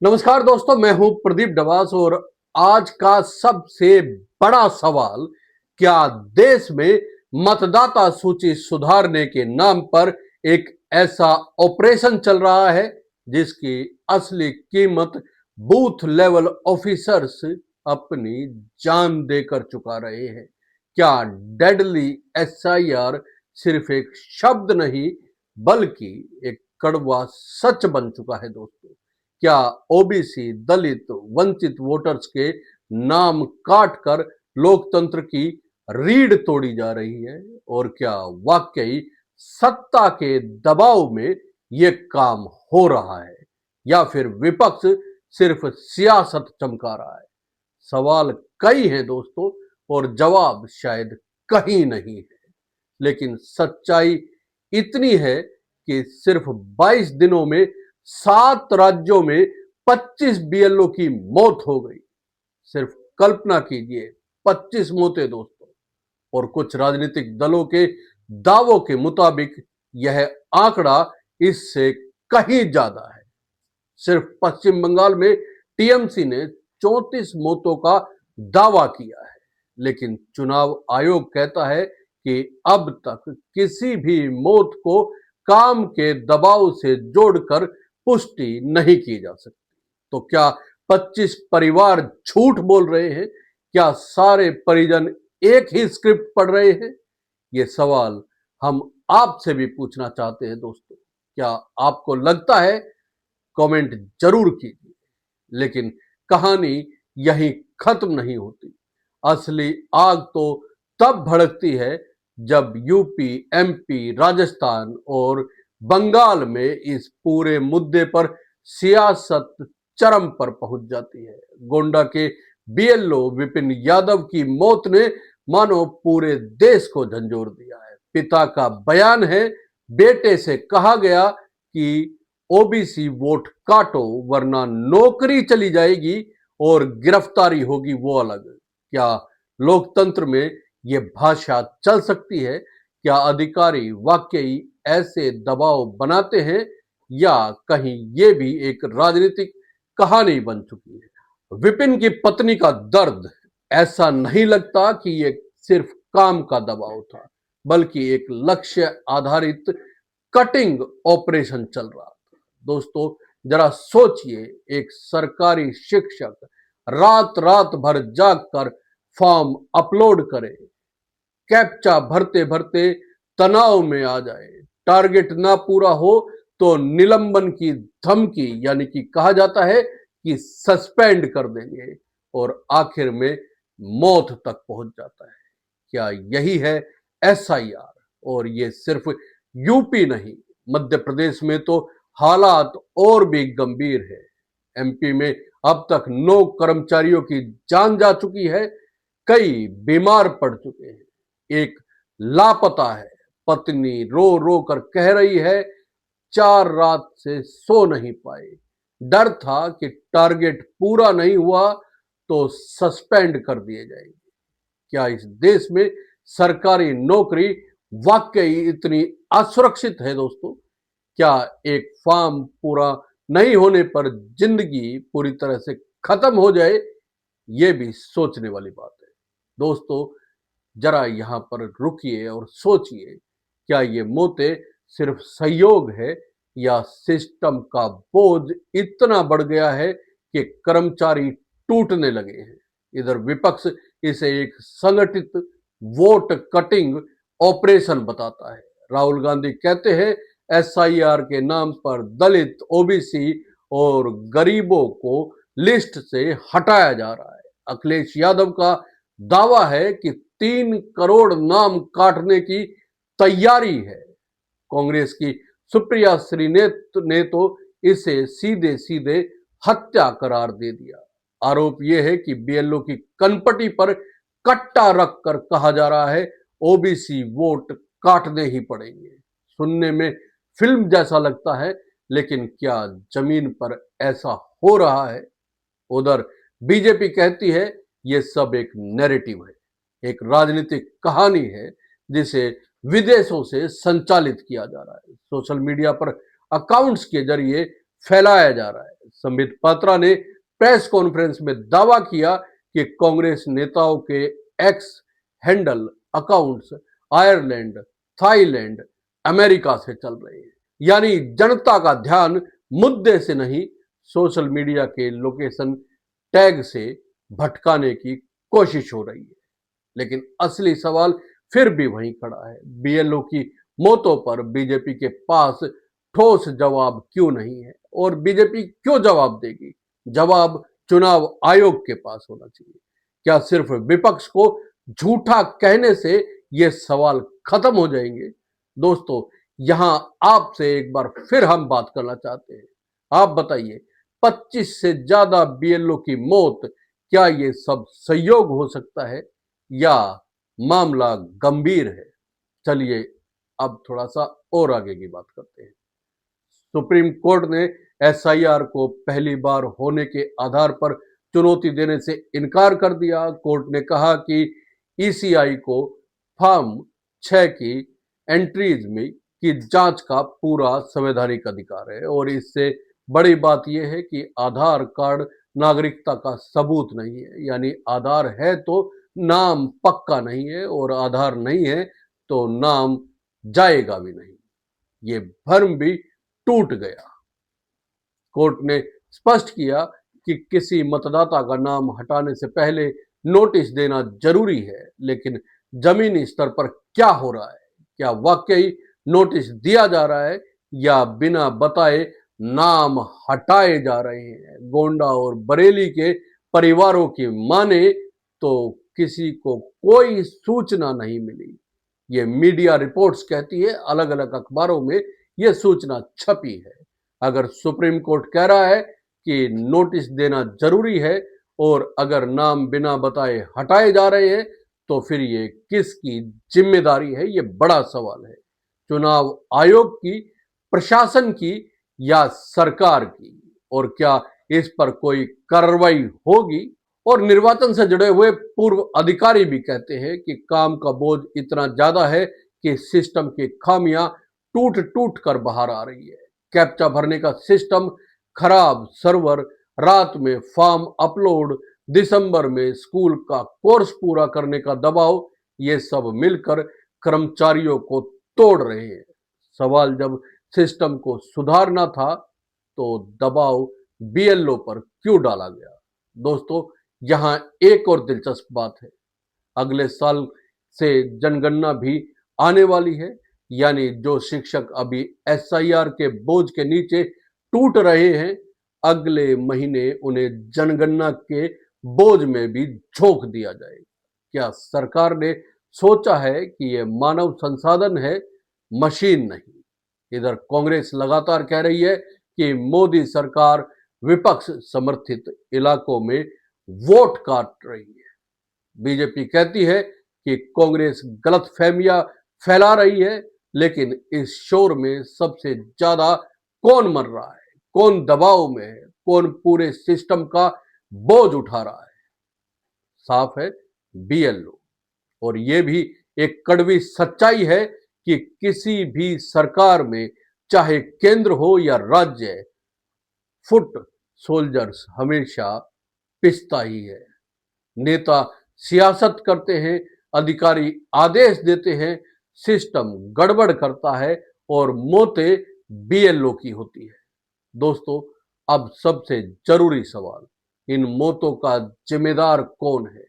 नमस्कार दोस्तों, मैं हूं प्रदीप डवास और आज का सबसे बड़ा सवाल, क्या देश में मतदाता सूची सुधारने के नाम पर एक ऐसा ऑपरेशन चल रहा है जिसकी असली कीमत बूथ लेवल ऑफिसर्स अपनी जान देकर चुका रहे हैं। क्या डेडली एसआईआर सिर्फ एक शब्द नहीं बल्कि एक कड़वा सच बन चुका है दोस्तों? क्या ओबीसी, दलित, वंचित वोटर्स के नाम काट कर लोकतंत्र की रीढ़ तोड़ी जा रही है? और क्या वाकई सत्ता के दबाव में ये काम हो रहा है या फिर विपक्ष सिर्फ सियासत चमका रहा है? सवाल कई हैं दोस्तों और जवाब शायद कहीं नहीं है, लेकिन सच्चाई इतनी है कि सिर्फ 22 दिनों में 7 राज्यों में 25 बीएलओ की मौत हो गई। सिर्फ कल्पना कीजिए, 25 मौतें दोस्तों। और कुछ राजनीतिक दलों के दावों के मुताबिक यह आंकड़ा इससे कहीं ज्यादा है। सिर्फ पश्चिम बंगाल में टीएमसी ने 34 मौतों का दावा किया है, लेकिन चुनाव आयोग कहता है कि अब तक किसी भी मौत को काम के दबाव से जोड़कर पुष्टि नहीं की जा सकती। तो क्या 25 परिवार झूठ बोल रहे हैं? क्या सारे परिजन एक ही स्क्रिप्ट पढ़ रहे हैं? ये सवाल हम आपसे भी पूछना चाहते हैं दोस्तों। क्या आपको लगता है? कमेंट जरूर कीजिए। लेकिन कहानी यही खत्म नहीं होती। असली आग तो तब भड़कती है जब यूपी, एमपी, राजस्थान और बंगाल में इस पूरे मुद्दे पर सियासत चरम पर पहुंच जाती है। गोंडा के बीएलओ विपिन यादव की मौत ने मानो पूरे देश को झंझोर दिया है। पिता का बयान है, बेटे से कहा गया कि ओबीसी वोट काटो वरना नौकरी चली जाएगी और गिरफ्तारी होगी वो अलग। क्या लोकतंत्र में ये भाषा चल सकती है? क्या अधिकारी वाकई ऐसे दबाव बनाते हैं या कहीं ये भी एक राजनीतिक कहानी बन चुकी है? विपिन की पत्नी का दर्द, ऐसा नहीं लगता कि ये सिर्फ काम का दबाव था, बल्कि एक लक्ष्य आधारित कटिंग ऑपरेशन चल रहा था। दोस्तों जरा सोचिए, एक सरकारी शिक्षक रात रात भर जागकर फॉर्म अपलोड करे, कैप्चा भरते भरते तनाव में आ जाए, टारगेट ना पूरा हो तो निलंबन की धमकी, यानी कि कहा जाता है कि सस्पेंड कर देंगे, और आखिर में मौत तक पहुंच जाता है। क्या यही है एसआईआर? और ये सिर्फ यूपी नहीं, मध्य प्रदेश में तो हालात और भी गंभीर है। एमपी में अब तक 9 कर्मचारियों की जान जा चुकी है, कई बीमार पड़ चुके हैं, एक लापता है। पत्नी रो रो कर कह रही है 4 रात से सो नहीं पाए, डर था कि टारगेट पूरा नहीं हुआ तो सस्पेंड कर दिए जाएंगे। क्या इस देश में सरकारी नौकरी वाकई इतनी असुरक्षित है दोस्तों? क्या एक फॉर्म पूरा नहीं होने पर जिंदगी पूरी तरह से खत्म हो जाए? ये भी सोचने वाली बात है दोस्तों। जरा यहां पर रुकिए और सोचिए, क्या ये मौतें सिर्फ संयोग है या सिस्टम का बोझ इतना बढ़ गया है कि कर्मचारी टूटने लगे हैं? इधर विपक्ष इसे एक संगठित वोट कटिंग ऑपरेशन बताता है। राहुल गांधी कहते हैं एसआईआर के नाम पर दलित, ओबीसी और गरीबों को लिस्ट से हटाया जा रहा है। अखिलेश यादव का दावा है कि 3 करोड़ नाम काटने की तैयारी है। कांग्रेस की सुप्रिया ने तो इसे सीधे सीधे हत्या करार दे दिया। आरोप यह है कि बीएलओ की कनपटी पर कट्टा रखकर कहा जा रहा है ओबीसी वोट काटने ही पड़ेंगे। सुनने में फिल्म जैसा लगता है, लेकिन क्या जमीन पर ऐसा हो रहा है? उधर बीजेपी कहती है यह सब एक नैरेटिव है, एक राजनीतिक कहानी है जिसे विदेशों से संचालित किया जा रहा है। सोशल मीडिया पर अकाउंट्स के जरिए फैलाया जा रहा है। संबित पात्रा ने प्रेस कॉन्फ्रेंस में दावा किया कि कांग्रेस नेताओं के x handle accounts Ireland, Thailand, America से चल रहे हैं। यानी जनता का ध्यान मुद्दे से नहीं, सोशल मीडिया के लोकेशन टैग से भटकाने की कोशिश हो रही है। लेकिन असली सवाल फिर भी वहीं खड़ा है। बीएलओ की मौतों पर बीजेपी के पास ठोस जवाब क्यों नहीं है, और बीजेपी क्यों जवाब देगी? जवाब चुनाव आयोग के पास होना चाहिए। क्या सिर्फ विपक्ष को झूठा कहने से ये सवाल खत्म हो जाएंगे? दोस्तों, यहां आपसे एक बार फिर हम बात करना चाहते हैं। आप बताइए, 25 से ज्यादा बीएलओ की मौत, क्या ये सब संयोग हो सकता है या मामला गंभीर है? चलिए अब थोड़ा सा और आगे की बात करते हैं। सुप्रीम कोर्ट ने एसआईआर को पहली बार होने के आधार पर चुनौती देने से इनकार कर दिया। कोर्ट ने कहा कि ईसीआई को फॉर्म 6 की एंट्रीज में की जांच का पूरा संवैधानिक अधिकार है, और इससे बड़ी बात यह है कि आधार कार्ड नागरिकता का सबूत नहीं है। यानी आधार है तो नाम पक्का नहीं है, और आधार नहीं है तो नाम जाएगा भी नहीं। ये भ्रम भी टूट गया। कोर्ट ने स्पष्ट किया कि किसी मतदाता का नाम हटाने से पहले नोटिस देना जरूरी है, लेकिन जमीनी स्तर पर क्या हो रहा है? क्या वाकई नोटिस दिया जा रहा है या बिना बताए नाम हटाए जा रहे हैं? गोंडा और बरेली के परिवारों की माने तो किसी को कोई सूचना नहीं मिली। ये मीडिया रिपोर्ट्स कहती है, अलग अलग अखबारों में यह सूचना छपी है। अगर सुप्रीम कोर्ट कह रहा है कि नोटिस देना जरूरी है, और अगर नाम बिना बताए हटाए जा रहे हैं, तो फिर ये किसकी जिम्मेदारी है? ये बड़ा सवाल है। चुनाव आयोग की, प्रशासन की, या सरकार की? और क्या इस पर कोई कार्रवाई होगी? और निर्वाचन से जुड़े हुए पूर्व अधिकारी भी कहते हैं कि काम का बोझ इतना ज्यादा है कि सिस्टम की खामियां टूट टूट कर बाहर आ रही है। कैप्चा भरने का सिस्टम खराब, सर्वर, रात में फॉर्म अपलोड, दिसंबर में स्कूल का कोर्स पूरा करने का दबाव, ये सब मिलकर कर्मचारियों को तोड़ रहे हैं। सवाल जब सिस्टम को सुधारना था तो दबाव बीएलओ पर क्यों डाला गया? दोस्तों, यहां एक और दिलचस्प बात है। अगले साल से जनगणना भी आने वाली है। यानी जो शिक्षक अभी एसआईआर के बोझ के नीचे टूट रहे हैं, अगले महीने उन्हें जनगणना के बोझ में भी झोंक दिया जाएगा। क्या सरकार ने सोचा है कि यह मानव संसाधन है, मशीन नहीं? इधर कांग्रेस लगातार कह रही है कि मोदी सरकार विपक्ष समर्थित इलाकों में वोट काट रही है। बीजेपी कहती है कि कांग्रेस गलतफहमियां फैला रही है, लेकिन इस शोर में सबसे ज्यादा कौन मर रहा है, कौन दबाव में है, कौन पूरे सिस्टम का बोझ उठा रहा है? साफ है, बीएलओ। और यह भी एक कड़वी सच्चाई है कि किसी भी सरकार में, चाहे केंद्र हो या राज्य, फुट सोल्जर्स हमेशा पिसता ही है। नेता सियासत करते हैं, अधिकारी आदेश देते हैं, सिस्टम गड़बड़ करता है, और मौतें बीएलओ की होती है। दोस्तों, अब सबसे जरूरी सवाल, इन मौतों का जिम्मेदार कौन है?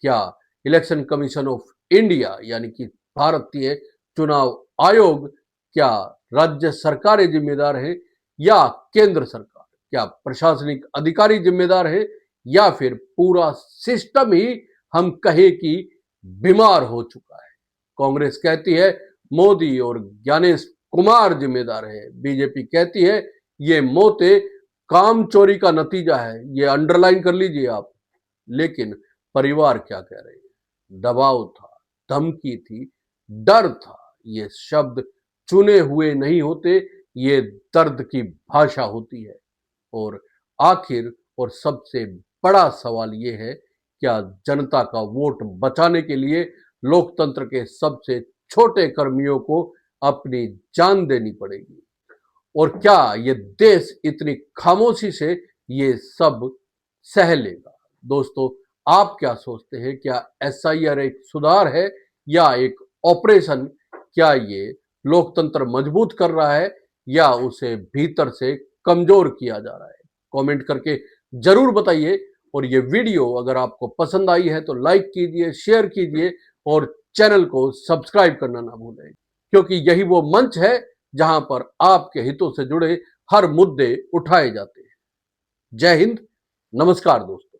क्या इलेक्शन कमीशन ऑफ इंडिया यानी कि भारतीय चुनाव आयोग, क्या राज्य सरकारें जिम्मेदार हैं, या केंद्र सरकार? क्या प्रशासनिक अधिकारी जिम्मेदार है, या फिर पूरा सिस्टम ही हम कहें कि बीमार हो चुका है? कांग्रेस कहती है मोदी और ज्ञानेश कुमार जिम्मेदार है। बीजेपी कहती है ये मौतें काम चोरी का नतीजा है। ये अंडरलाइन कर लीजिए आप। लेकिन परिवार क्या कह रहे हैं? दबाव था, धमकी थी, डर था। ये शब्द चुने हुए नहीं होते, ये दर्द की भाषा होती है। और आखिर और सबसे बड़ा सवाल यह है, क्या जनता का वोट बचाने के लिए लोकतंत्र के सबसे छोटे कर्मियों को अपनी जान देनी पड़ेगी? और क्या ये देश इतनी खामोशी से ये सब सह लेगा? दोस्तों, आप क्या सोचते हैं? क्या एसआईआर एक सुधार है या एक ऑपरेशन? क्या ये लोकतंत्र मजबूत कर रहा है या उसे भीतर से कमजोर किया जा रहा है? कमेंट करके जरूर बताइए। और ये वीडियो अगर आपको पसंद आई है तो लाइक कीजिए, शेयर कीजिए और चैनल को सब्सक्राइब करना ना भूलें, क्योंकि यही वो मंच है जहां पर आपके हितों से जुड़े हर मुद्दे उठाए जाते हैं। जय हिंद, नमस्कार दोस्तों।